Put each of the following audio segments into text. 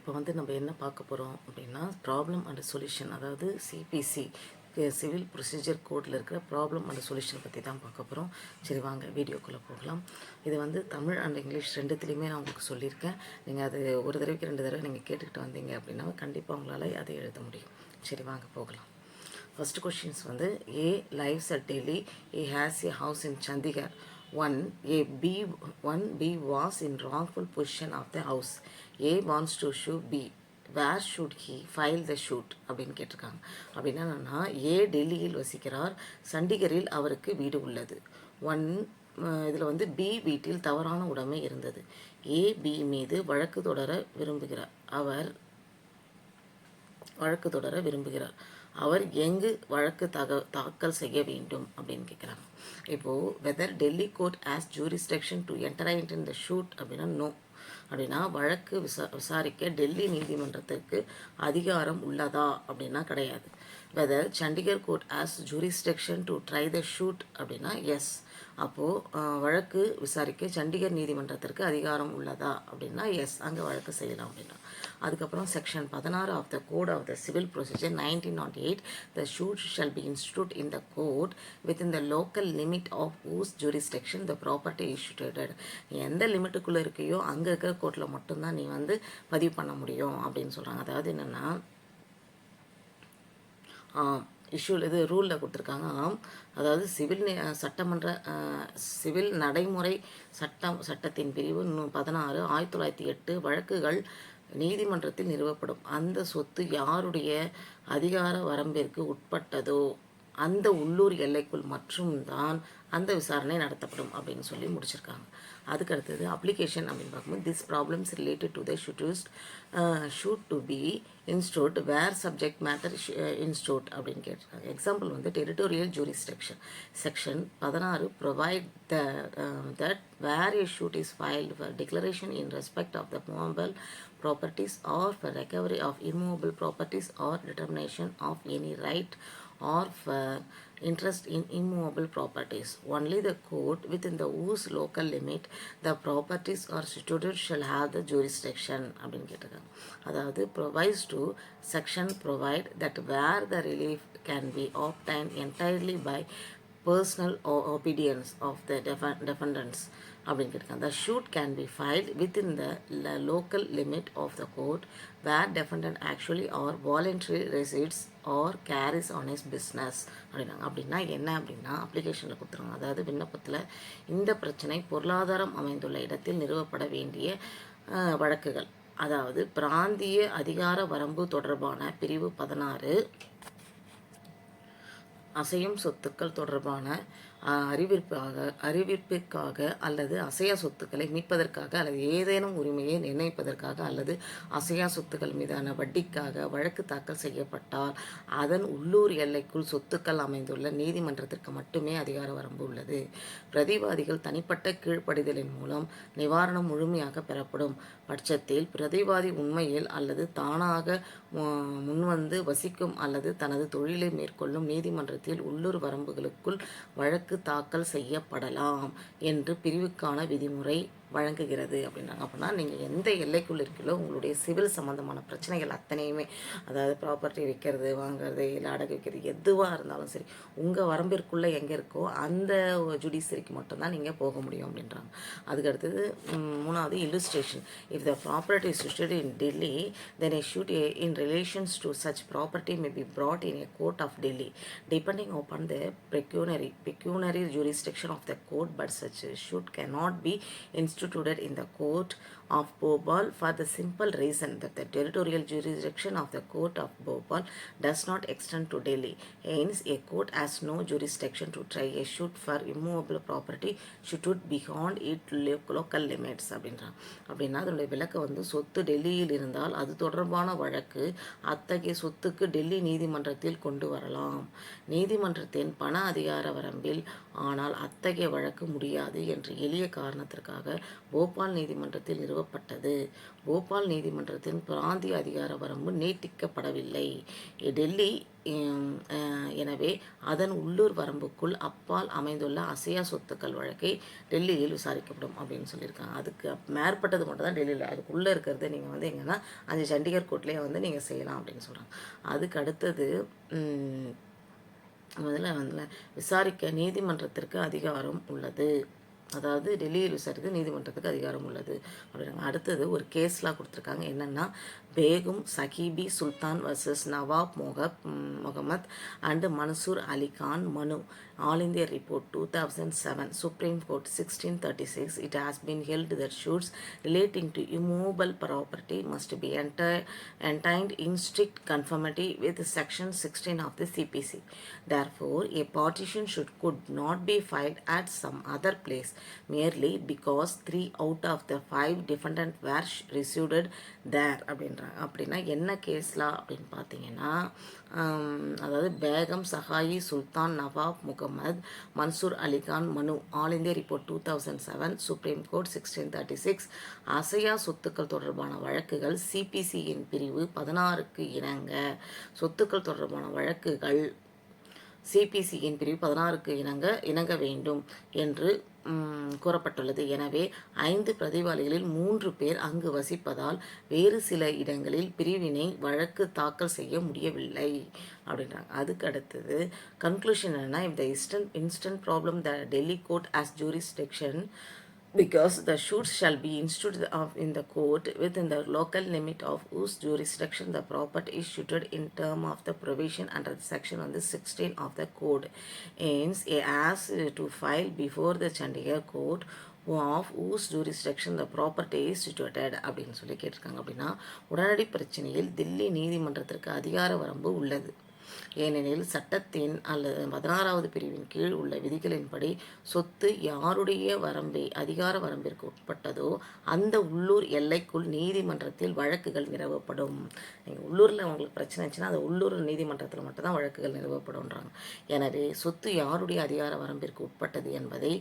இப்போ வந்து நம்ம என்ன பார்க்க போகிறோம் அப்படின்னா ப்ராப்ளம் அண்ட் சொல்யூஷன், அதாவது சிபிசி சிவில் ப்ரொசீஜர் கோடில் இருக்கிற ப்ராப்ளம் அண்ட் சொல்யூஷன் பற்றி தான் பார்க்க போகிறோம். சரி வாங்க வீடியோக்குள்ளே போகலாம். இது வந்து தமிழ் அண்ட் இங்கிலீஷ் ரெண்டுத்துலேயுமே நான் உங்களுக்கு சொல்லியிருக்கேன். நீங்கள் அது ஒரு தடவைக்கு 2 தடவை நீங்கள் கேட்டுக்கிட்டு வந்தீங்க அப்படின்னா கண்டிப்பாக உங்களால் அதை எழுத முடியும். சரி வாங்க போகலாம். ஃபர்ஸ்ட் கொஷின்ஸ் வந்து A lives at Delhi, A has a house in Chandigarh. One B was in wrongful position of the house. A wants to sue B. Where should he file the suit அப்படின்னு கேட்டிருக்காங்க. அப்படின்னா என்னன்னா, ஏ டெல்லியில் வசிக்கிறார், சண்டிகரில் அவருக்கு வீடு உள்ளது. இதில் வந்து பி வீட்டில் தவறான உடைமை இருந்தது. ஏ பி மீது வழக்கு தொடர விரும்புகிறார். அவர் எங்கு வழக்கு தாக்கல் செய்ய வேண்டும் அப்படின்னு கேட்குறாங்க. இப்போது whether Delhi court has jurisdiction to enter in the suit அப்படின்னா நோ. அப்படின்னா வழக்கு விசாரிக்க டெல்லி நீதிமன்றத்திற்கு அதிகாரம் உள்ளதா அப்படின்னா கிடையாது. Whether Chandigarh court has jurisdiction to try the suit அப்படின்னா எஸ். அப்போது வழக்கு விசாரிக்க சண்டிகர் நீதிமன்றத்திற்கு அதிகாரம் உள்ளதா அப்படின்னா எஸ், அங்கே வழக்கு செய்யலாம் அப்படின்னா. அதுக்கப்புறம் section 16 of the code of the civil procedure 1908, the suit shall be instituted in the court within the local limit of whose jurisdiction the property is situated. எந்த லிமிட்டுக்குள்ளே இருக்கையோ அங்கே இருக்கிற கோர்ட்டில் மட்டும்தான் நீ வந்து பதிவு பண்ண முடியும் அப்படின்னு சொல்கிறாங்க. அதாவது என்னென்னா இது ரூலில் கொடுத்துருக்காங்க. அதாவது சிவில் நடைமுறை சட்டத்தின் பிரிவு 16 1908 வழக்குகள் நீதிமன்றத்தில் நிறுவப்படும் அந்த சொத்து யாருடைய அதிகார வரம்பிற்கு உட்பட்டதோ அந்த உள்ளூர் எல்லைக்குள் மட்டும்தான் அந்த விசாரணை நடத்தப்படும் அப்படின்னு சொல்லி முடிச்சிருக்காங்க. அதுக்கு அடுத்தது அப்ளிகேஷன் அப்படின்னு பார்க்கும்போது this problems related to the suit to be institute where subject matter institute அப்படின்னு கேட்டிருக்காங்க. எக்ஸாம்பிள் வந்து territorial jurisdiction section 16 provide that where a shoot is filed for declaration in respect of the movable properties or for recovery of immovable properties or determination of any right or for interest in immovable properties. Only the court within the whose local limit the properties are situated shall have the jurisdiction அப்படின்னு கேட்டிருக்காங்க. அதாவது provides to section provide that where the relief can be obtained entirely by personal obedience of the defendants அப்படின்னு கேட்டிருக்காங்க. The suit can be filed within the local limit of the court where defendant actually or voluntarily resides or carries on his business அப்படின்னாங்க. அப்படின்னா என்ன அப்படின்னா அப்ளிகேஷனில் கொடுத்துருவாங்க. அதாவது விண்ணப்பத்தில் இந்த பிரச்சனை பொருளாதாரம் அமைந்துள்ள இடத்தில் நிறுவப்பட வேண்டிய வழக்குகள், அதாவது பிராந்திய அதிகார வரம்பு தொடர்பான பிரிவு 16 அசையும் சொத்துக்கள் தொடர்பான அறிவிப்பிற்காக அல்லது அசையா சொத்துக்களை மீட்பதற்காக அல்லது ஏதேனும் உரிமையை நிர்ணயிப்பதற்காக அல்லது அசையா சொத்துக்கள் மீதான வட்டிக்காக வழக்கு தாக்கல் செய்யப்பட்டால் அதன் உள்ளூர் எல்லைக்குள் சொத்துக்கள் அமைந்துள்ள நீதிமன்றத்திற்கு மட்டுமே அதிகார வரம்பு உள்ளது. பிரதிவாதிகள் தனிப்பட்ட கீழ்ப்படிதலின் மூலம் நிவாரணம் முழுமையாக பெறப்படும் பட்சத்தில் பிரதிவாதி உண்மையில் அல்லது தானாக முன்வந்து வசிக்கும் அல்லது தனது தொழிலை மேற்கொள்ளும் நீதிமன்றத்தில் உள்ளூர் வரம்புகளுக்குள் வழக்கு தாக்கல் செய்யப்படலாம் என்று பிரிவுக்கான விதிமுறை வழங்குகிறது அப்படின்னாங்க. அப்படின்னா நீங்கள் எந்த எல்லைக்குள் இருக்கீங்களோ உங்களுடைய சிவில் சம்மந்தமான பிரச்சனைகள் அத்தனையுமே, அதாவது ப்ராப்பர்ட்டி விற்கிறது, வாங்கிறது, இல்லை அடகு வைக்கிறது, எதுவாக இருந்தாலும் சரி உங்கள் வரம்பிற்குள்ளே எங்கே இருக்கோ அந்த ஜுடிஷியரிக்கு மட்டும்தான் நீங்கள் போக முடியும் அப்படின்றாங்க. அதுக்கு அடுத்தது 3வது illustration. If the property is situated in Delhi, then a suit in relations to such property may be brought in a court of Delhi, depending upon the pecuniary jurisdiction of the court, but such a suit cannot be instituted in the court of Bhopal for the simple reason that the territorial jurisdiction of the court of Bhopal does not extend to Delhi. Hence, a court has no jurisdiction to try a suit for immovable property situated beyond its local limits அப்படின்றாங்க. அப்படின்னா அதனுடைய விளக்க வந்து சொத்து டெல்லியில் இருந்தால் அது தொடர்பான வழக்கு அத்தகைய சொத்துக்கு டெல்லி நீதிமன்றத்தில் கொண்டு வரலாம், நீதிமன்றத்தின் பண அதிகார வரம்பில். ஆனால் அத்தகைய வழக்கு முடியாது என்று எளிய காரணத்திற்காக போபால் நீதிமன்றத்தில் நிறுவப்பட்டது. போபால் நீதிமன்றத்தின் பிராந்திய அதிகார வரம்பு நீட்டிக்கப்படவில்லை. டெல்லி எனவே அதன் உள்ளூர் வரம்புக்குள் அப்பால் அமைந்துள்ள அசையா சொத்துக்கள் வழக்கை டெல்லியில் விசாரிக்கப்படும் அப்படின்னு சொல்லியிருக்காங்க. அதுக்கு மேற்பட்டது மட்டும் தான் டெல்லியில், அதுக்குள்ளே இருக்கிறது நீங்கள் வந்து எங்கன்னா அந்த சண்டிகர் கோர்ட்லேயே வந்து நீங்கள் செய்யலாம் அப்படின்னு சொல்கிறாங்க. அதுக்கு அடுத்தது முதல்ல வந்து விசாரிக்க நீதிமன்றத்திற்கு அதிகாரம் உள்ளது. அதாவது டெல்லியில் விசாரிக்க நீதிமன்றத்துக்கு அதிகாரம் உள்ளது அப்படின்னாங்க. அடுத்தது ஒரு கேஸ்லாம் கொடுத்துருக்காங்க. என்னென்னா பேகும் சஹீபி சுல்தான் வர்சஸ் நவாப் முகமத் அண்ட் மன்சூர் அலி கான் மனு all India report 2007 Supreme Court 1636. It has been held that suits relating to immovable property must be entered in strict conformity with Section 16 of the CPC. Therefore, a petition could not be filed at some other place merely because 3 out of the 5 defendants were resided there அப்படின்னா என்ன கேஸ்லாம் அப்படின்னு பார்த்தீங்கன்னா, அதாவது பேகம் சஹாயி சுல்தான் நவாப் முகமது மன்சூர் அலிகான் மனு all India report 2007 supreme court 1636 அசையா சொத்துக்கள் தொடர்பான வழக்குகள் சிபிசியின் பிரிவு 16க்கு இணங்க சொத்துக்கள் தொடர்பான வழக்குகள் சிபிசியின் பிரிவு 16க்கு இணங்க வேண்டும் என்று கூறப்பட்டுள்ளது. எனவே 5 பிரதிவாதிகளில் 3 பேர் அங்கு வசிப்பதால் வேறு சில இடங்களில் பிரிவினை வழக்கு தாக்கல் செய்ய முடியவில்லை அப்படின்றாங்க. அதுக்கு அடுத்தது கன்க்ளூஷன் என்னன்னா, if the instant problem the Delhi court as jurisdiction because the suits shall be instituted in the court within the local limit of whose jurisdiction the property is suited in term of the provision under the section on the 16 of the code. Hence, as to file before the Chandigarh court of whose jurisdiction the property is situated அப்படின்னு சொல்லி கேட்டிருக்காங்க. அப்படின்னா உடனடி பிரச்சனையில் தில்லி நீதிமன்றத்திற்கு அதிகார வரம்பு உள்ளது. ஏனெனில் சட்டத்தின் அல்லது 16வது பிரிவின் கீழ் உள்ள விதிகளின்படி சொத்து யாருடைய அதிகார வரம்பிற்கு உட்பட்டதோ அந்த உள்ளூர் எல்லைக்குள் நீதிமன்றத்தில் வழக்குகள் நிறுவப்படும். நீங்கள் உள்ளூரில் உங்களுக்கு பிரச்சனை இருந்துச்சுன்னா அது உள்ளூர் நீதிமன்றத்தில் மட்டும்தான் வழக்குகள் நிறுவப்படும்ன்றாங்க. எனவே சொத்து யாருடைய அதிகார வரம்பிற்கு உட்பட்டது என்பதை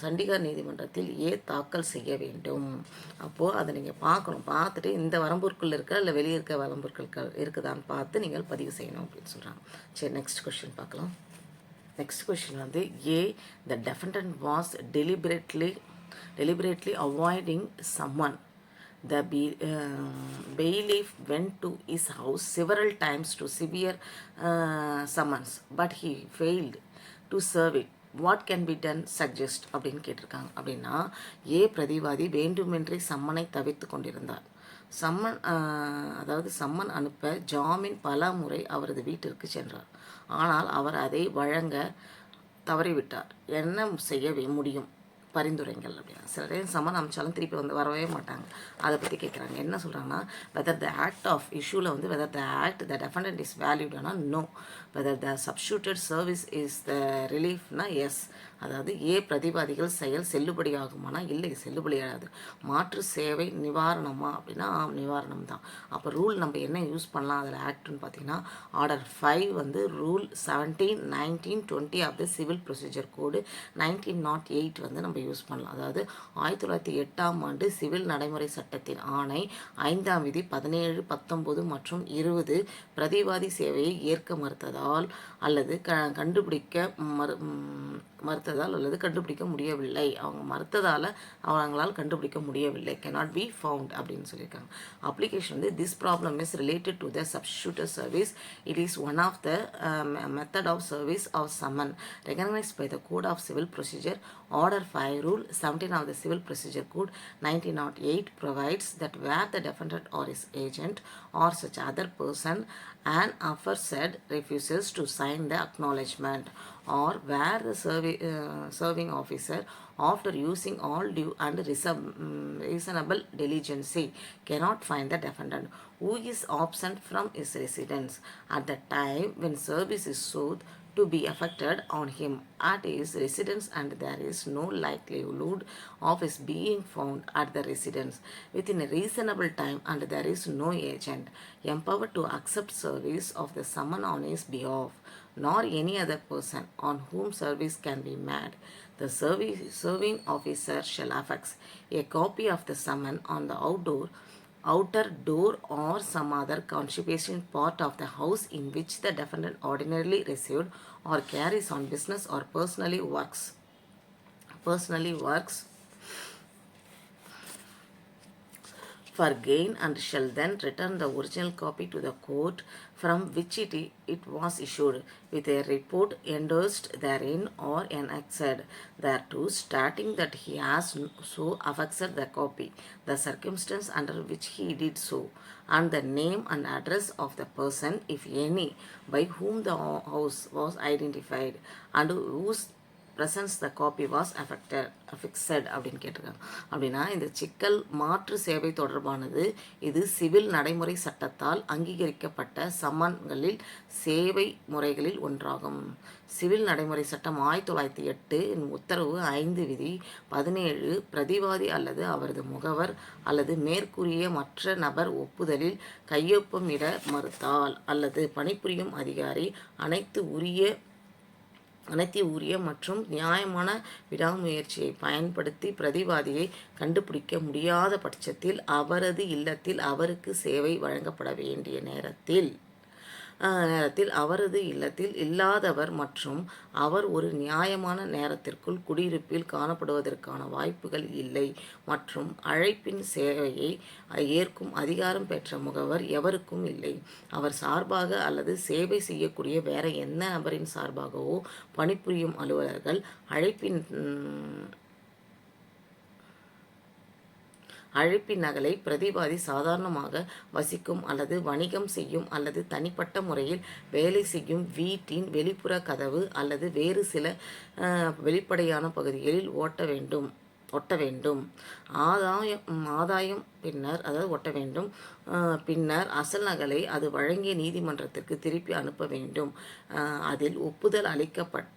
சண்டிகர் நீதிமன்றத்தில் தாக்கல் செய்ய வேண்டும். அப்போது அதை நீங்கள் பார்த்துட்டு இந்த வரம்புக்குள் இருக்க இல்லை வெளியே இருக்க வரம்புகள் இருக்குதான்னு பார்த்து நீங்கள் பதிவு செய்யணும் அப்படின்னு சொல்கிறாங்க. சரி, நெக்ஸ்ட் கொஸ்டின் பார்க்கலாம். நெக்ஸ்ட் கொஸ்டின் வந்து the defendant was deliberately avoiding someone. The bailiff went to his house several times to severe summons, but he failed to serve it. What can be done suggest அப்படின்னு கேட்டிருக்காங்க. அப்படின்னா பிரதிவாதி வேண்டுமென்றே சம்மனை தவிர்த்து கொண்டிருந்தார். Summon அனுப்ப ஜாமீன் பல முறை அவரது வீட்டிற்கு சென்றார். ஆனால் அவர் அதை வழங்க தவறிவிட்டார். என்ன செய்ய முடியும் பரிந்துரைங்கள் அப்படின்னா, சில டைம் சம்மன் அமிச்சாலும் திருப்பி வரவே மாட்டாங்க. அதை பற்றி கேட்குறாங்க. என்ன சொல்கிறாங்கன்னா, வெதர் த ஆக்ட் ஆஃப் இஷ்யூவில் வந்து whether the act the defendant is வேல்யூட்னா no, whether the substituted service is the ரிலீஃப்னா எஸ். அதாவது பிரதிவாதிகள் செயல் செல்லுபடியாகுமானா இல்லை, செல்லுபடியாகாது. மாற்று சேவை நிவாரணமா அப்படின்னா நிவாரணம் தான். அப்போ ரூல் நம்ம என்ன யூஸ் பண்ணலாம் அதில் ஆக்ட்னு பார்த்தீங்கன்னா, ஆர்டர் 5 வந்து rule 17, 19, 20 of the civil procedure code 1908 வந்து நம்ம யூஸ் பண்ணலாம். அதாவது 1908ஆம் ஆண்டு சிவில் நடைமுறை சட்டத்தின் ஆணை 5ஆம் விதி 17, 19 மற்றும் 20 பிரதிவாதி சேவையை ஏற்க மறுத்ததால் அல்லது கண்டுபிடிக்க முடியவில்லை. அவங்க மறுத்ததால் அவங்களால் கண்டுபிடிக்க முடியவில்லை. cannot be found அப்படின்னு சொல்லியிருக்காங்க. அப்ளிகேஷன் வந்து this problem is related to the substituted service. It is one of the method of service of summon recognized by the Code of Civil Procedure. Order 5 Rule 17 of the Civil Procedure Code 1908 provides that where the defendant or his agent or such other person an aforesaid refuses to sign the acknowledgement, or where the serving officer after using all due and reasonable diligence cannot find the defendant who is absent from his residence at the time when service is sought to be affected on him at his residence, and there is no likelihood of his being found at the residence within a reasonable time, and there is no agent empowered to accept service of the summon on his behalf, nor any other person on whom service can be made. The serving officer shall affix a copy of the summon on the outer door or some other conspicuous part of the house in which the defendant ordinarily received or carries on business or personally works for gain, and shall then return the original copy to the court from which it was issued, with a report endorsed therein or annexed thereto, stating that he has so affixed the copy, the circumstance under which he did so, and the name and address of the person, if any, by whom the house was identified, and whose presence the copy was affixed அப்படின்னு கேட்டிருக்காங்க. அப்படின்னா இந்த சிக்கல் மாற்று சேவை தொடர்பானது இது civil நடைமுறை சட்டத்தால் அங்கீகரிக்கப்பட்ட சம்மன்களில் சேவை முறைகளில் ஒன்றாகும். சிவில் நடைமுறை சட்டம் 1908 உத்தரவு 5 விதி 17 பிரதிவாதி அல்லது அவரது முகவர் அல்லது மேற்கூறிய மற்ற நபர் ஒப்புதலில் கையொப்பமிட மறுத்தால், அல்லது பணிபுரியும் அதிகாரி அனைத்து உரிய மற்றும் நியாயமான விடாமுயற்சியை பயன்படுத்தி பிரதிவாதியை கண்டுபிடிக்க முடியாத பட்சத்தில் அவரது இல்லத்தில் அவருக்கு சேவை வழங்கப்பட வேண்டிய நேரத்தில் அவரது இல்லத்தில் இல்லாதவர் மற்றும் அவர் ஒரு நியாயமான நேரத்திற்குள் குடியிருப்பில் காணப்படுவதற்கான வாய்ப்புகள் இல்லை, மற்றும் அழைப்பின் சேவையை ஏற்கும் அதிகாரம் பெற்ற முகவர் எவருக்கும் இல்லை, அவர் சார்பாக அல்லது சேவை செய்யக்கூடிய வேற எந்த நபரின் சார்பாகவோ பணிபுரியும் அலுவலர்கள் அழைப்பின் நகலை பிரதிவாதி சாதாரணமாக வசிக்கும் அல்லது வணிகம் செய்யும் அல்லது தனிப்பட்ட முறையில் வேலை செய்யும் வீட்டின் வெளிப்புற கதவு அல்லது வேறு சில வெளிப்படையான பகுதிகளில் ஒட்ட வேண்டும். ஆதாயம் பின்னர் அசல் நகலை அது வழங்கிய நீதிமன்றத்திற்கு திருப்பி அனுப்ப வேண்டும். அதில் ஒப்புதல் அளிக்கப்பட்ட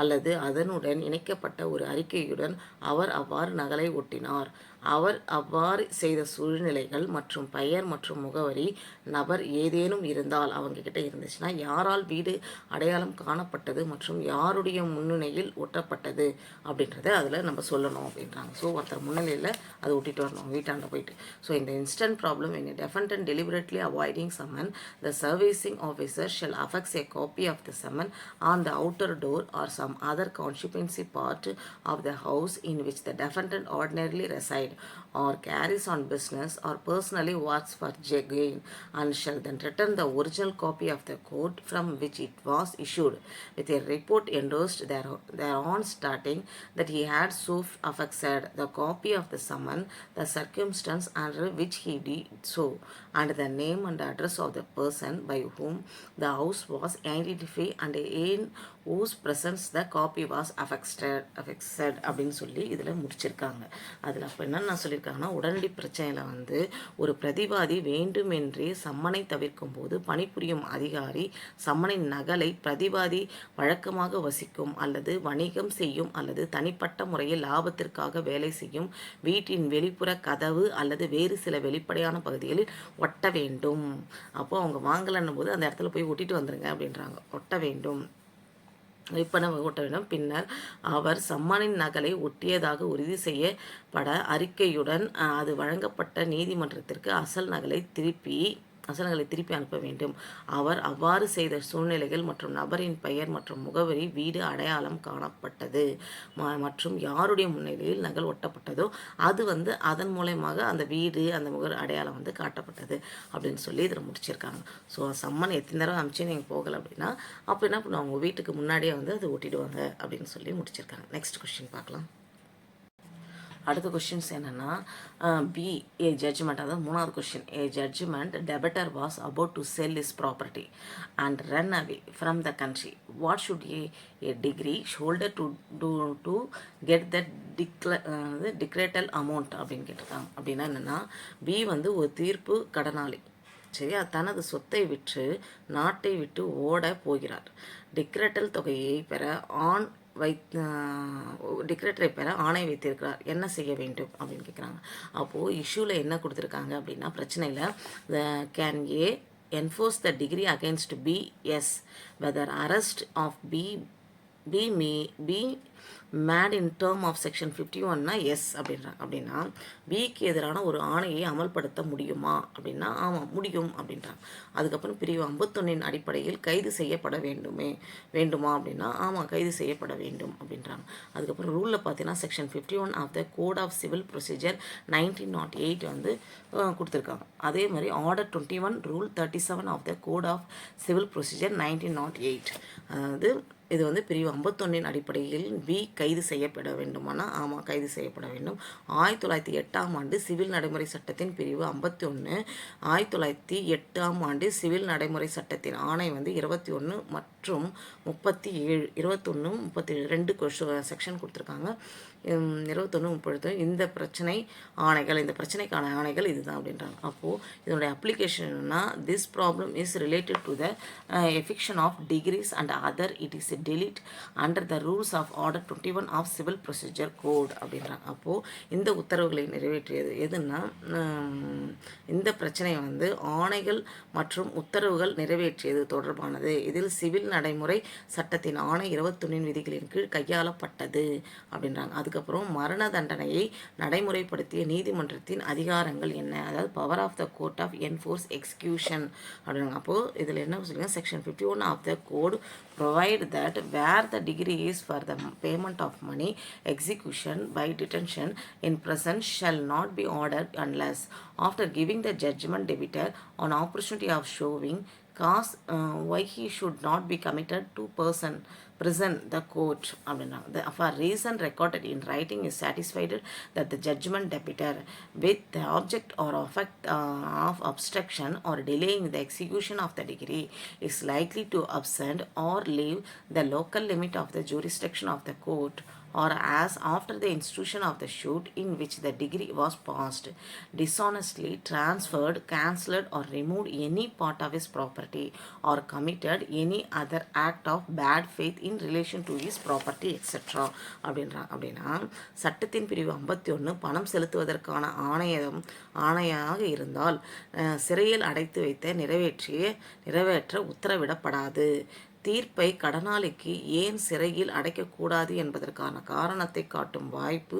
அல்லது அதனுடன் இணைக்கப்பட்ட ஒரு அறிக்கையுடன் அவர் அவ்வாறு நகலை ஒட்டினார். அவர் அவ்வாறு செய்த சூழ்நிலைகள் மற்றும் பெயர் மற்றும் முகவரி நபர் ஏதேனும் இருந்தால், அவங்க கிட்ட இருந்துச்சுன்னா, யாரால் வீடு அடையாளம் காணப்பட்டது மற்றும் யாருடைய முன்னிலையில் ஒட்டப்பட்டது அப்படின்றத அதில் நம்ம சொல்லணும் அப்படின்றாங்க. ஸோ ஒருத்தர் முன்னிலையில் அதை ஒட்டிட்டு வரணும் வீட்டாண்ட போயிட்டு. ஸோ இந்த instant problem in a defendant deliberately avoiding summon, the servicing officer shall affix a copy of the summon on the outer door or some other constituency part of the house in which the defendant ordinarily resides or carries on business or personally works for gain, and shall then return the original copy of the court from which it was issued, with a report endorsed thereon stating that he had so affixed the copy of the summon, the circumstance under which he did so, and the name and address of the person by whom the house was identified, and in whose presence the copy was affixed அப்படின்னு சொல்லி இதில் முடிச்சிருக்காங்க. அதில் அப்போ என்னென்ன சொல்லியிருக்காங்கன்னா, உடனடி பிரச்சனையில் ஒரு பிரதிவாதி வேண்டுமென்றே சம்மனை தவிர்க்கும் போது பணிபுரியும் அதிகாரி சம்மனின் நகலை பிரதிவாதி வழக்கமாக வசிக்கும் அல்லது வணிகம் செய்யும் அல்லது தனிப்பட்ட முறையில் லாபத்திற்காக வேலை செய்யும் வீட்டின் வெளிப்புற கதவு அல்லது வேறு சில வெளிப்படையான பகுதிகளில் ஒட்ட வேண்டும். அப்போ அவங்க வாங்கலன்னும் போது அந்த இடத்துல போய் ஒட்டிட்டு வந்துருங்க அப்படின்றாங்க. ஒட்ட வேண்டும், விற்பனை ஒட்ட வேண்டும். பின்னர் அவர் சம்மனின் நகலை ஒட்டியதாக உறுதி செய்யப்பட அறிக்கையுடன் அது வழங்கப்பட்ட நீதிமன்றத்திற்கு அசல் நகலை திருப்பி அனுப்ப வேண்டும். அவர் அவ்வாறு செய்த சூழ்நிலைகள் மற்றும் நபரின் பெயர் மற்றும் முகவரி, வீடு அடையாளம் காணப்பட்டது மற்றும் யாருடைய முன்னிலையில் நகல் ஒட்டப்பட்டதோ அது அதன் மூலயமாக அந்த வீடு அந்த அடையாளம் காட்டப்பட்டது அப்படின்னு சொல்லி இதில் முடிச்சிருக்காங்க. ஸோ சம்மன் எத்தனை தடவை அனுப்பிச்சு நீங்கள் போகலை அப்படின்னா அப்போ என்ன பண்ணுவாங்க, உங்கள் வீட்டுக்கு முன்னாடியே அதை ஒட்டிடுவாங்க அப்படின்னு சொல்லி முடிச்சிருக்காங்க. நெக்ஸ்ட் கொஸ்டின் பார்க்கலாம். அடுத்த கொஸ்டின்ஸ் என்னென்னா, பி ஏ ஜட்ஜ்மெண்ட், அதாவது 3வது question. A judgment debtor was about to sell his property and run away from the country. What should a decree holder to get the decretal amount அப்படின்னு கேட்டிருக்காங்க. அப்படின்னா என்னென்னா, B ஒரு தீர்ப்பு கடனாளி சரியா, தனது சொத்தை விற்று நாட்டை விட்டு ஓட போகிறார். டிக்ரெட்டல் தொகையை பெற ஆண் டிக்ரெட்டரை பெற ஆணை வைத்திருக்கிறார். என்ன செய்ய வேண்டும் அப்படின்னு கேட்குறாங்க. அப்போது இஷ்யூவில் என்ன கொடுத்துருக்காங்க அப்படின்னா, பிரச்சனையில் can a enforce the degree against B, yes, whether arrest of B may be mad in term of section 51னா எஸ் அப்படின்றாங்க. அப்படின்னா பிக்கு எதிரான ஒரு ஆணையை அமல்படுத்த முடியுமா அப்படின்னா ஆமாம் முடியும் அப்படின்றாங்க. அதுக்கப்புறம் பிரிவு 51 அடிப்படையில் கைது செய்யப்பட வேண்டுமா அப்படின்னா ஆமாம் கைது செய்யப்பட வேண்டும் அப்படின்றாங்க. அதுக்கப்புறம் ரூலில் பார்த்தீங்கன்னா section 51 of the code of civil procedure 1908 வந்து கொடுத்துருக்காங்க. அதே மாதிரி order 21 rule 37 of the code of civil procedure 1908. அதாவது இது வந்து பிரிவு 51 அடிப்படையில் பி கைது செய்யப்பட வேண்டுமானா ஆமாம் கைது செய்யப்பட வேண்டும். 1908 சிவில் நடைமுறை சட்டத்தின் பிரிவு 51, 1908 சிவில் நடைமுறை சட்டத்தின் ஆணை வந்து 21 மற்றும் 37, 21, 37 2 செக்ஷன் கொடுத்துருக்காங்க. 21, 30 இந்த பிரச்சனைக்கான ஆணைகள் இதுதான் அப்படின்றாங்க. அப்போது இதனுடைய அப்ளிகேஷன் என்னன்னா, this problem is related to the execution of decrees and other it is delete under the rules of order 21 of civil procedure code அப்படின்றாங்க. அப்போது இந்த உத்தரவுகளை நிறைவேற்றியது எதுன்னா, இந்த பிரச்சனை வந்து ஆணைகள் மற்றும் உத்தரவுகள் நிறைவேற்றியது தொடர்பானது. இதில் சிவில் நடைமுறை சட்டத்தின் ஆணை 21 விதிகளின் கீழ் கையாளப்பட்டது அப்படின்றாங்க. அதுக்கப்புறம் மரண தண்டனையை நடைமுறைப்படுத்திய நீதிமன்றத்தின் அதிகாரங்கள் என்ன, அதாவது power of the court of enforce execution அப்படின்றாங்க. அப்போது இதில் என்ன சொல்லுங்க, section 51 of the code provide that where the degree is for the payment of money, execution by detention in prison shall not be ordered unless after giving the judgment debitor an opportunity of showing cause why he should not be committed to prison the court அப்படின்னா for reason recorded in writing is satisfied that the judgment debitor with the object or effect of obstruction or delaying the execution of the degree is likely to absent or leave the local limit of the jurisdiction of the court, or as after the institution of the suit in which the degree was passed, dishonestly transferred, cancelled or removed any part of his property or committed any other act of bad faith in relation to his property etc. அப்படின்னா சட்டத்தின் பிரிவு 51 பணம் செலுத்துவதற்கான ஆணையாக இருந்தால் சிறையில் அடைத்து வைத்த நிறைவேற்ற உத்தரவிடப்படாது. தீர்ப்பை கடனாளிக்கு ஏன் சிறையில் அடைக்கக்கூடாது என்பதற்கான காரணத்தை காட்டும் வாய்ப்பு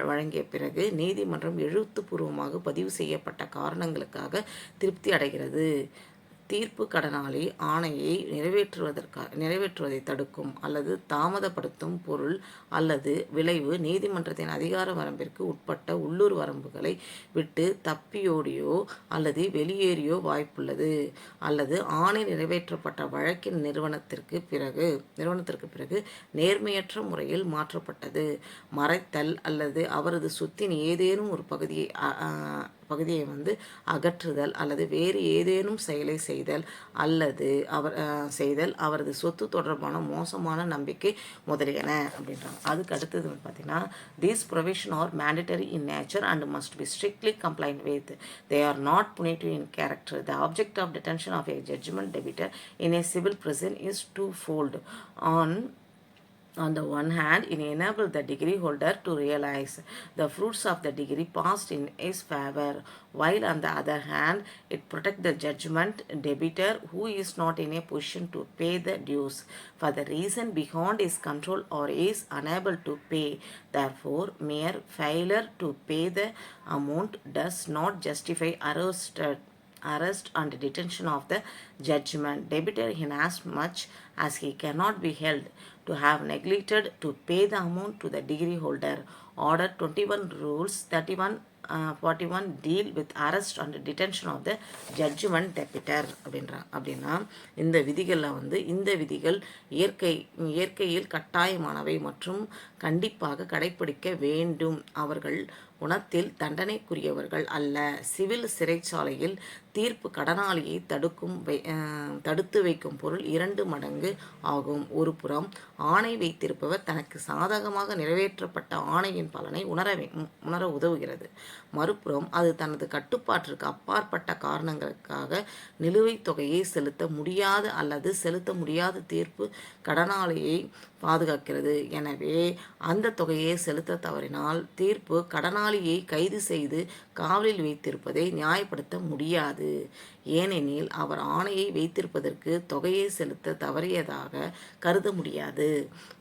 வழங்கிய பிறகு நீதிமன்றம் எழுத்துப்பூர்வமாக பதிவு செய்யப்பட்ட காரணங்களுக்காக திருப்தி அடைகிறது. தீர்ப்பு கடனாளி ஆணையை நிறைவேற்றுவதை தடுக்கும் அல்லது தாமதப்படுத்தும் பொருள் அல்லது விளைவு நீதிமன்றத்தின் அதிகார வரம்பிற்கு உட்பட்ட உள்ளூர் வரம்புகளை விட்டு தப்பியோடியோ அல்லது வெளியேறியோ வாய்ப்புள்ளது, அல்லது ஆணை நிறைவேற்றப்பட்ட வழக்கின் நிறுவனத்திற்கு பிறகு நேர்மையற்ற முறையில் மாற்றப்பட்டது, மறைத்தல் அல்லது அவரது சொத்தின் ஏதேனும் ஒரு பகுதியை வந்து அகற்றுதல் அல்லது வேறு ஏதேனும் செயலை செய்தல் அவரது சொத்து தொடர்பான மோசமான நம்பிக்கை முதலியன அப்படின்றாங்க. அதுக்கு அடுத்தது வந்து பார்த்தீங்கன்னா, these provisions are mandatory in nature and must be strictly complied with. They are not punitive in character. The object of detention of a judgment debitor in a civil prison is twofold. On the one hand, it enables the degree holder to realize the fruits of the degree passed in his favor, while on the other hand, it protects the judgment debtor who is not in a position to pay the dues for the reason beyond his control or is unable to pay. Therefore, mere failure to pay the amount does not justify arrest and detention of the judgment debtor inasmuch as he cannot be held to have neglected to pay the amount to the degree holder. Order 21 rules 41 deal with arrest and detention of the judgment debtor அப்படின்னா இந்த விதிகளில் வந்து இந்த விதிகள் இயற்கையில் கட்டாயமானவை மற்றும் கண்டிப்பாக கடைப்பிடிக்க வேண்டும். அவர்கள் குணத்தில் தண்டனைக்குரியவர்கள் அல்ல. சிவில் சிறைச்சாலையில் தீர்ப்பு கடனாளியை தடுத்து வைக்கும் பொருள் 2 மடங்கு ஆகும். ஒரு புறம் ஆணை வைத்திருப்பவர் தனக்கு சாதகமாக நிறைவேற்றப்பட்ட ஆணையின் பலனை உணர உதவுகிறது. மறுபுறம் அது தனது கட்டுப்பாட்டிற்கு அப்பாற்பட்ட காரணங்களுக்காக நிலுவைத் தொகையை செலுத்த முடியாத அல்லது செலுத்த முடியாத தீர்ப்பு கடனாளியை பாதுகாக்கிறது. எனவே அந்த தொகையை செலுத்த தவறினால் தீர்ப்பு கடனாளியை கைது செய்து காவலில் வைத்திருப்பதை நியாயப்படுத்த முடியாது. ஏனெனில் அவர் ஆணையை வைத்திருப்பதற்கு தொகையை செலுத்த தவறியதாக கருத முடியாது.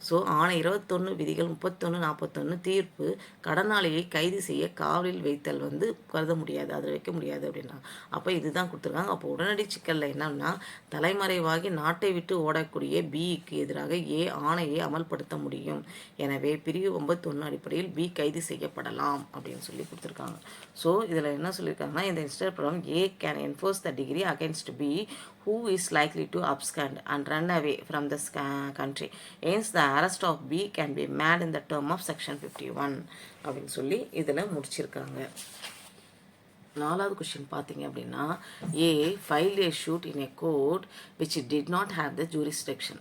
ஸோ ஆணை 21 விதிகள் 31, 41 தீர்ப்பு கடனாளியை கைது செய்ய காவலில் வைத்தல் கருத முடியாது, அதில் வைக்க முடியாது அப்படின்னா. அப்போ இதுதான் கொடுத்துருக்காங்க. அப்போ உடனடி சிக்கலில் என்னன்னா, தலைமறைவாகி நாட்டை விட்டு ஓடக்கூடிய பிக்கு எதிராக ஏ ஆணையை அமல்படுத்த முடியும். எனவே பிரிவு 91 அடிப்படையில் பி கைது செய்யப்படலாம் அப்படின்னு சொல்லி கொடுத்துருக்காங்க. ஸோ இதில் என்ன சொல்லியிருக்காங்கன்னா, இந்த instant problem A can enforce the decree against B who is likely to abscond and run away from the country. Hence the arrest of B can be made in the term of section 51 அப்படின்னு சொல்லி இதில் முடிச்சிருக்காங்க. 4வது question பார்த்தீங்க அப்படின்னா, ஏ filed a suit in a court which did not have the jurisdiction.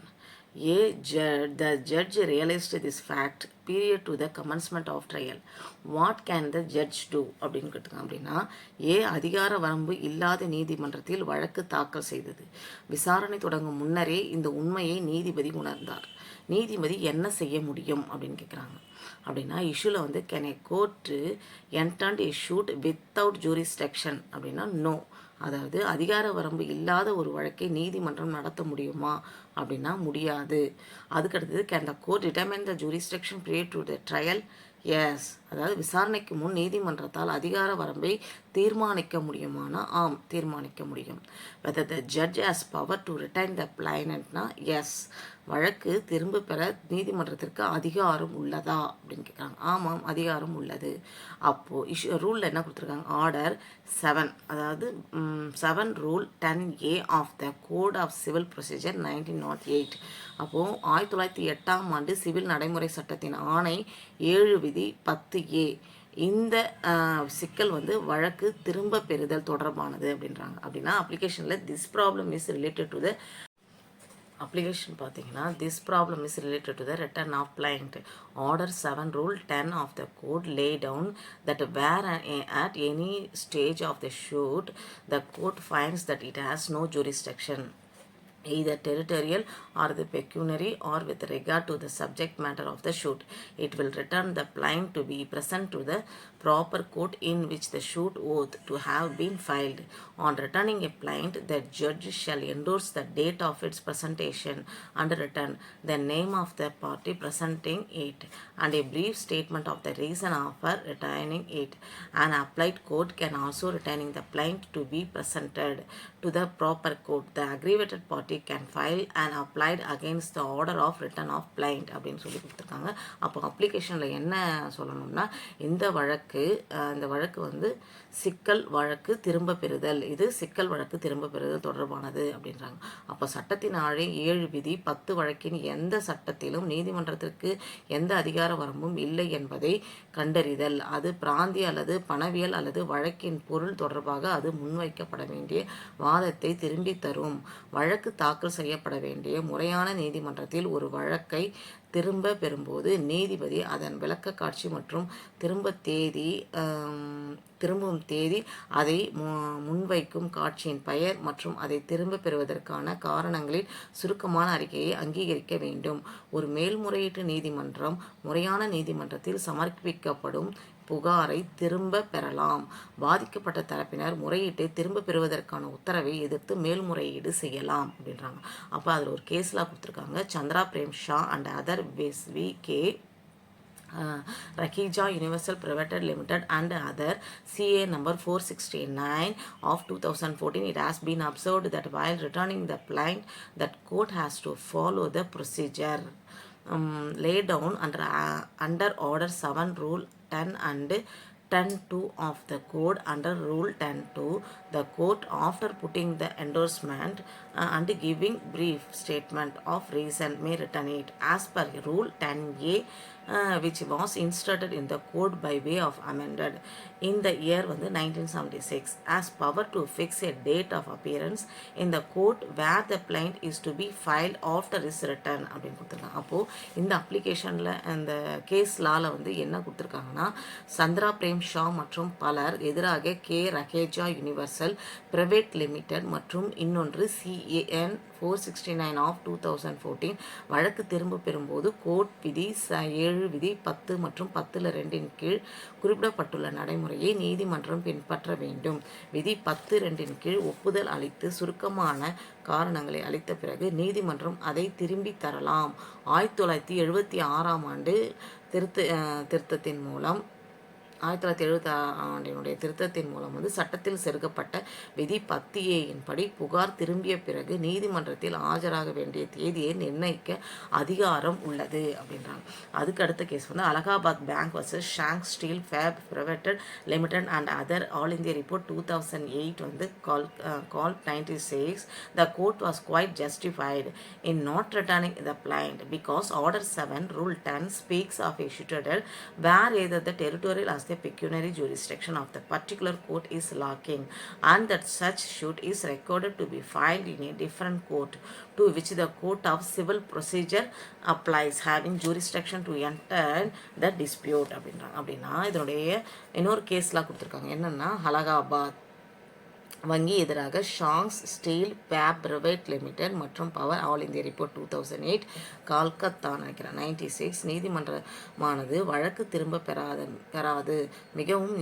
The judge realized this fact period to the commencement of trial. What can the judge do அப்படின்னு கேட்டுக்காங்க. அப்படின்னா ஏ அதிகார வரம்பு இல்லாத நீதிமன்றத்தில் வழக்கு தாக்கல் செய்தது. விசாரணை தொடங்கும் முன்னரே இந்த உண்மையை நீதிபதி உணர்ந்தார். நீதிபதி என்ன செய்ய முடியும் அப்படின்னு கேட்குறாங்க. அப்படின்னா இஷ்யூவில் can a court entertain a suit without jurisdiction அப்படின்னா நோ. அதாவது அதிகார வரம்பு இல்லாத ஒரு வழக்கை நீதிமன்றம் நடத்த முடியுமா அப்படின்னா முடியாது. அதுக்கடுத்தது can the court determine the jurisdiction period to the trial. Yes, அதாவது விசாரணைக்கு முன் நீதிமன்றத்தால் அதிகார வரம்பை தீர்மானிக்க முடியுமானா ஆம், தீர்மானிக்க முடியும். Whether the judge has power to retain the பிளைனட்னா எஸ், வழக்கு திரும்ப பெற நீதிமன்றத்திற்கு அதிகாரம் உள்ளதா அப்படின்னு கேட்குறாங்க. ஆமாம், அதிகாரம் உள்ளது. அப்போது ரூலில் என்ன கொடுத்துருக்காங்க, ஆர்டர் 7, அதாவது 7 rule 10A of the code of civil procedure 1908. அப்போது 1908ஆம் ஆண்டு சிவில் நடைமுறை சட்டத்தின் ஆணை 7 விதி 10A இந்த சிக்கல் வழக்கு திரும்ப பெறுதல் தொடர்பானது அப்படின்றாங்க. அப்படின்னா அப்ளிகேஷனில் this problem is related to the application பார்த்தீங்கன்னா this problem is related to the return of plaint. Order 7 rule 10 of the code lay down that where at any stage of the suit the court finds that it has no jurisdiction either territorial or the pecuniary or with regard to the subject matter of the suit. It will return the plaintiff to be present to the proper court in which the suit ought to have been filed. On returning a plaintiff, the judge shall endorse the date of its presentation and return, the name of the party presenting it, and a brief statement of the reason for returning it. An applied court can also returning the plaintiff to be presented to the proper court. The aggravated party can file an applied against the order of return of plaintiff அப்படின்னு சொல்லி கொடுத்துருக்காங்க. அப்போ அப்ளிகேஷனில் என்ன சொல்லணும்னா, இந்த வழக்கு சிக்கல் வழக்கு திரும்ப பெறுதல், இது சிக்கல் வழக்கு திரும்ப பெறுதல் தொடர்பானது அப்படின்றாங்க. அப்போ சட்டத்தின் ஆழை 7 விதி 10 வழக்கின் எந்த சட்டத்திலும் நீதிமன்றத்திற்கு எந்த அதிகார வரம்பும் இல்லை என்பதை கண்டறிதல், அது பிராந்திய அல்லது பணவியல் அல்லது வழக்கின் பொருள் தொடர்பாக அது முன்வைக்கப்பட வேண்டிய வாதத்தை திரும்பி தரும். வழக்கு தாக்கல் செய்யப்பட வேண்டிய முறையான நீதிமன்றத்தில் ஒரு வழக்கை திரும்ப பெறும்போது நீதிபதி அதன் விளக்க காட்சி மற்றும் திரும்பும் தேதி, அதை முன்வைக்கும் காட்சியின் பெயர் மற்றும் அதை திரும்ப பெறுவதற்கான காரணங்களின் சுருக்கமான அறிக்கையை அங்கீகரிக்க வேண்டும். ஒரு மேல்முறையீட்டு நீதிமன்றம் முறையான நீதிமன்றத்தில் சமர்ப்பிக்கப்படும் புகாரை திரும்ப பெறலாம். பாதிக்கப்பட்ட தரப்பினர் முறையீட்டை திரும்ப பெறுவதற்கான உத்தரவை எதிர்த்து மேல்முறையீடு செய்யலாம் அப்படின்றாங்க. அப்போ அதில் ஒரு கேஸ்லாம் கொடுத்துருக்காங்க. Chandra Prem Shah and other V.K. Rakija Universal Private Limited and other CA number 469 of 2014. It has been observed that while returning the plaintiff, that court has to follow the procedure laid down under order 7 rule 10 and 10.2 of the code. Under rule 10.2, the court, after putting the endorsement and giving brief statement of reason, may return it. As per rule 10A, which was inserted in the code by way of amended in the year வந்து 1976 as power to fix a date of appearance in the court where the plaint is to be filed after his return அப்படின்னு கொடுத்துருக்காங்க. அப்போது இந்த அப்ளிகேஷனில் அந்த case லாவில் வந்து என்ன கொடுத்துருக்காங்கன்னா, சந்திரா பிரேம் ஷா மற்றும் பலர் எதிராக K Raheja universal private limited மற்றும் இன்னொன்று CAN 469 ஆஃப் 2014 வழக்கு திரும்ப பெறும்போது கோர்ட் விதி 7 விதி 10 மற்றும் 10(2) கீழ் குறிப்பிடப்பட்டுள்ள நடைமுறையை நீதிமன்றம் பின்பற்ற வேண்டும். விதி 10(2) கீழ் ஒப்புதல் அளித்து சுருக்கமான காரணங்களை அளித்த பிறகு நீதிமன்றம் அதை திரும்பி தரலாம். 1976 ஆண்டு திருத்தத்தின் மூலம் 1970 ஆண்டினுடைய திருத்தத்தின் மூலம் வந்து சட்டத்தில் செருகப்பட்ட விதி 10A படி புகார் திரும்பிய பிறகு நீதிமன்றத்தில் ஆஜராக வேண்டிய தேதியை நிர்ணயிக்க அதிகாரம் உள்ளது அப்படின்றாங்க. அதுக்கு அடுத்த கேஸ் வந்து Allahabad bank versus Shank Steel Fab private limited and other all India report 2008 வந்து கால் 96 the court was quite justified in not returning the plaint because order 7 rule 10 speaks of a citadel where either the territorial as the pecuniary jurisdiction of the particular court is lacking and that such suit is recorded to be filed in a different court to which the court of civil procedure applies having jurisdiction to enter the dispute அப்படின்னா இதனுடைய இன்னொரு கேஸ்லாம் கொடுத்துருக்காங்க. என்னென்னா அலகாபாத் வங்கி எதிராக ஷாங்ஸ் steel பேப் private limited மற்றும் power all India report 2008 கால்கத்தா நினைக்கிறேன் 96 நீதிமன்றமானது வழக்கு திரும்ப பெறாதது மிகவும்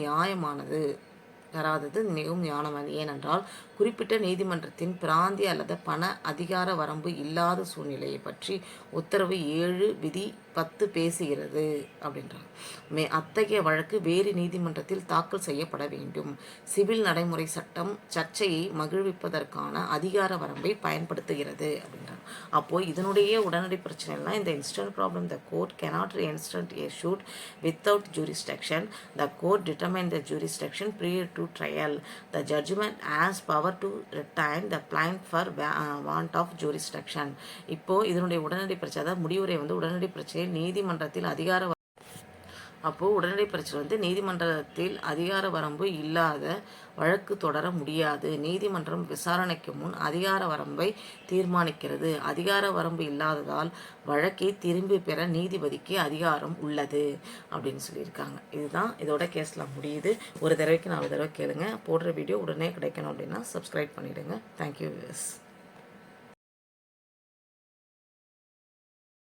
நியாயமானது ஏனென்றால் குறிப்பிட்ட நீதிமன்றத்தின் பிராந்திய அல்லது பண அதிகார வரம்பு இல்லாத சூழ்நிலையை பற்றி உத்தரவு 7 விதி 10 பேசுகிறது அப்படின்றாங்க. அத்தகைய வழக்கு வேறு நீதிமன்றத்தில் தாக்கல் செய்யப்பட வேண்டும். சிவில் நடைமுறை சட்டம் சர்ச்சையை மகிழ்விப்பதற்கான அதிகார வரம்பை பயன்படுத்துகிறது அப்படின்றாங்க. அப்போது இதனுடைய உடனடி பிரச்சனைலாம் இந்த instant problem the court cannot reinstate a suit without jurisdiction. The court determined the jurisdiction prior to trial. The judgment has power to retain the plaint for want of jurisdiction. இப்போ இதனுடைய உடனடி பிரச்சனை அதாவது முடிவுரை வந்து உடனடி பிரச்சனை நீதிமன்றத்தில் நீதிமன்றத்தில் அதிகார வரம்பு இல்லாத வழக்கு தொடர முடியாது. நீதிமன்றம் விசாரணைக்கு முன் அதிகார வரம்பை தீர்மானிக்கிறது. அதிகார வரம்பு இல்லாததால் வழக்கை திரும்பி பெற நீதிபதிக்கு அதிகாரம் உள்ளது அப்படின்னு சொல்லியிருக்காங்க. இதுதான் இதோட கேஸ்லாம் முடியுது. ஒரு தடவைக்கு 4 தடவை கேளுங்க. போடுற வீடியோ உடனே கிடைக்கணும் அப்படின்னா சப்ஸ்கிரைப் பண்ணிவிடுங்க. தேங்க்யூ.